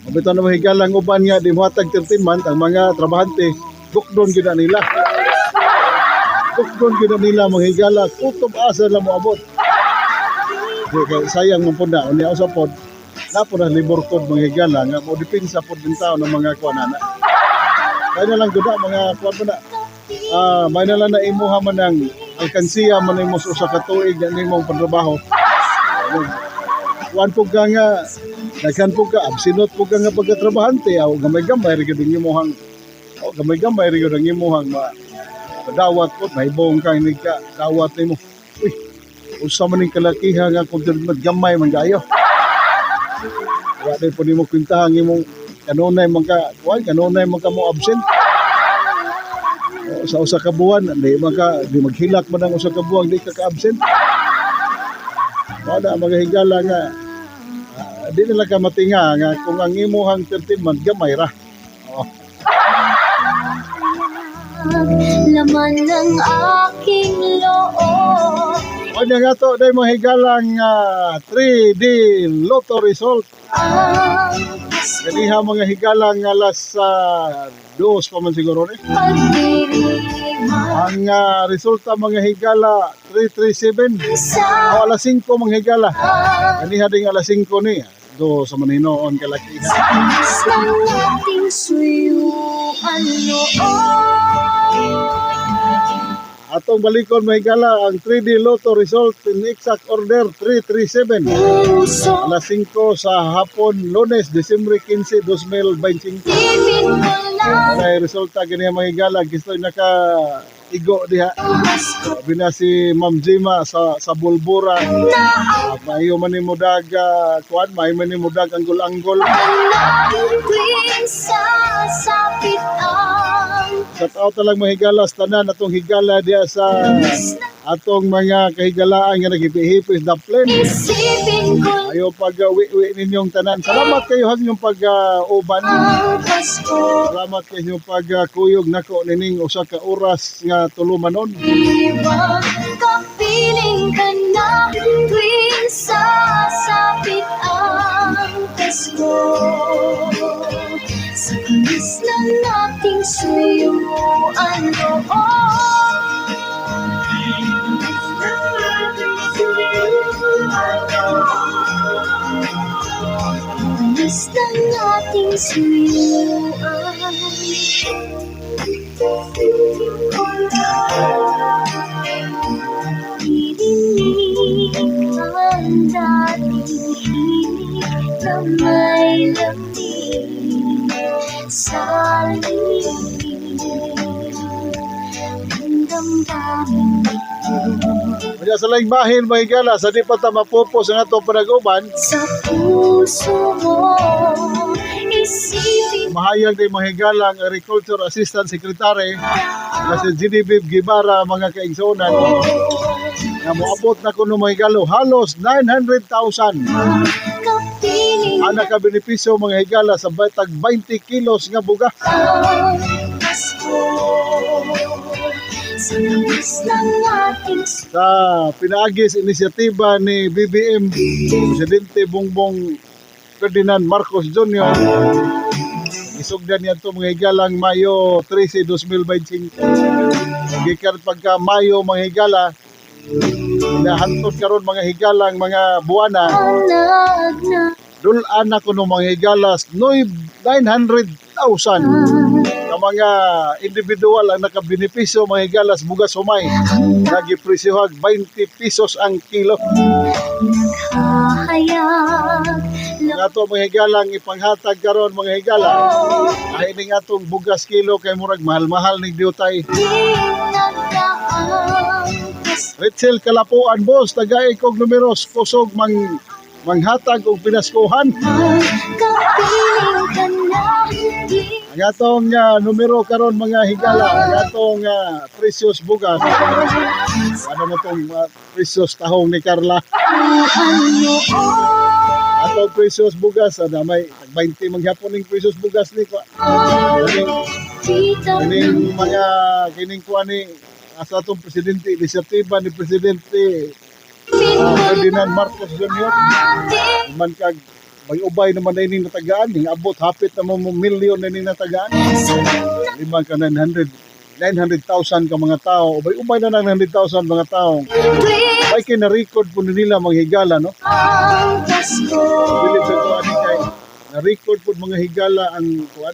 Mabito na mga higalang uban nga di mohatag 13 month ang mga trabahante dukdon gyud nila. Dukdon gyud nila mga higala kutob asa la moabot. Kay sayang mo pod na unya usa pod na po na libur pod mga higala nga mo dipinsa pod din taon ng mga kuanana. Kaya na lang gud mga kuan na may nalang na imuha man ang alkansiya man imo sa usa ka tuig na imong pantrabaho. Kuan po ka nga daghan po ka absinot po ka nga pagkatrabahante gamay-gamay ri gyud ang imuhang Dawat ko, mahibong ka, hindi ka, dawat ni mo. Uy, usa man yung kalakihan nga kung gamay man kayo. Wala po ni mo kwintahan imong kanunay man ka mo absent. Sa usa ka buwan, di maghilak man ang usa ka buwan, di ka ka-absent. Wala, mga higala nga, di nila ka matinga nga kung ang imuhang 13 man, gamay ra. Oh. Laman ng aking loob. O niya nga to, dahil mga higalang 3D Lotto result. Kaniha mga higalang alas 2 pa man siguro ni. Ang resulta mga higala 337 o alas 5 mga higala. Kaniha ding alas 5 ni. Do sa maninoon kalakihan. Sa ating suyuan Atong balikon mga higala ang 3D Lotto result in exact order 337. Alas 5 sa hapon, Lunes, Disyembre 15, 2025. Ay resulta ganyan mga higala, gusto naka-igo diha. Sabi na si Ma'am Jima sa Bulbura. Mayo man ni mudag kuan, mayo man ni mudag anggol-anggol. Sa tao talang mga higala sa tanan atong higala diya sa atong mga kahigalaan nga naghipi-hipis na plane. Ayo pag-uwi ninyong tanan. Salamat kayo sa inyong pag-uban. Salamat kayo inyong pag-kuyog nako nining usa ka oras nga tulumanon. Kapiling ka na tuwing sasapit ang Pasko. Sa kamis ng ating suyuan kamis ng ating suyuan. Dininig ang dating hinig na may lamig sa liig ng damdamin ito. Kaya sa laing bahin mga higala, sa di pa ta mapupos ang atong panag-uban, Sa puso mo isipin mahayag din mga higala ang Agriculture Assistant Secretary na si Genevieve Guevara mga kaigsunan. Nga moabot na kuno mga higalo, halos 900,000 kapiling ang nakabenepisyo mga higala sa tag 20 kilos nga bugas. ang Pasko. Sa kamis ng ating Sa pinaagis inisyatiba ni BBM Presidente Bongbong Ferdinand Marcos Jr. Isugdan niya ito mga higalang Mayo 13, 2025. Gikan pagka Mayo mga higala, nahantod karon mga higalang mga buwana, nagna dulan na kuno mga higalas 900,000 ka mga individual ang nakabenepisyo mga higalas bugas humay. Nagipresyohag 20 pesos ang kilo. naghahayag Nga to mga higalang ipanghatag karon mga higala. Ay ning atong bugas kilo kay murag mahal-mahal ning diutay. Rachel Kalapuan boss, tagay kog numeros kusog manghatag og pinaskuhan. kapiling ka na Ang atong numero karon mga higala, ang atong precious bugas. Ano mo tong precious tahong ni Carla? Atong precious bugas, may 20 manghapon ning precious bugas ni ko. Kining mga kining kuan ni asa atong presidente, inisyatiba ni Presidente Ferdinand Marcos Jr. Man kag may ubay naman na ining natagaan, ning abot hapit na mo milyon na ining natagaan. Limang ka 900,000 ka mga tao, ubay na ng 900,000 mga tao. Ay kina-record po nila mga higala, no? Bilib sa kuan kay na-record po mga higala ang kuan.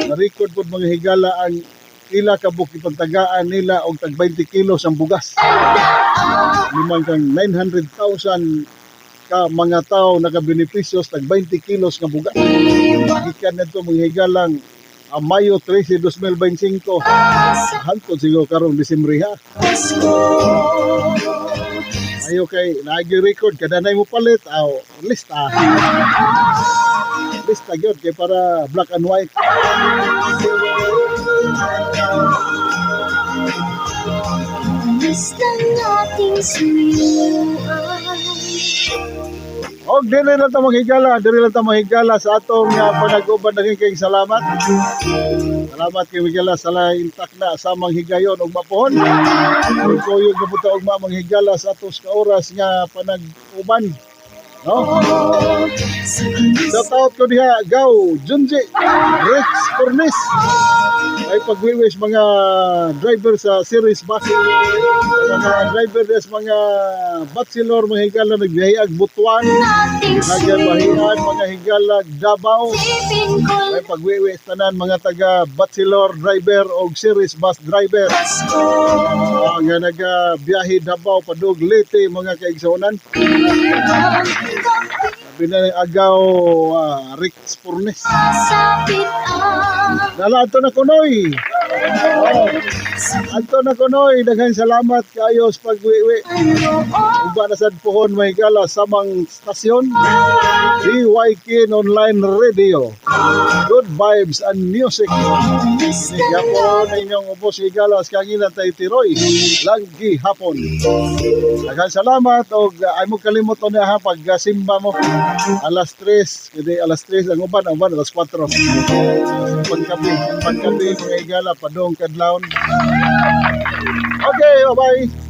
Na-record po mga higala ang ila kabuk ipagtagaan nila og tag 20 kilos ang bugas. Limang kang 900,000 ka mga tao nakabenepisyo tag 20 kilos nga bugas. Gikan nito mga higalang Mayo 13, 2025. Sa Hantod siguro karong Disyembre ha. Pasko. Ayo kay nagi-record kada na mo palit aw lista. Lista gyud kay para black and white. Alis ng ating suyuan. Og dili lang ta manghigala sa atong panag-uban daging kay salamat. Salamat kay Miguel sa intak na sa manghigayon og mapuhon. Kuyog na puta og manghigala sa atos ka oras nga panag-uban. No? Sa taot ko diha Gaw Junji Rex Cornes ay pagwiwis mga driver sa series bus, mga driver des mga bachelor mga higala nagbiyahe Butuan, Ating nagabahian mga higala Davao, silipin ko ay pagwiwis tanan mga taga bachelor driver o series bus driver Pasko. nga nagabiyahe Davao padug Leyte mga kaigsuonan. Binay agaw Rex Furnes. Sapit ang Nala ato na kunoy. Oh, ato na kunoy daghang salamat kayo sa pagwiwi. loob. Uba na sad pohon may gala samang stasyon DYK Online Radio. Good vibes and music. Alis ng Yapon na inyong ubos igala sa kanginan tay tiroy. Lagi hapon. Daghang salamat og ay mo kalimot na ha pag simba mo. Alas 3, kaya alas 3 ang uban alas 4. Pagkapi mga igala padong kadlawon. Okay, bye-bye.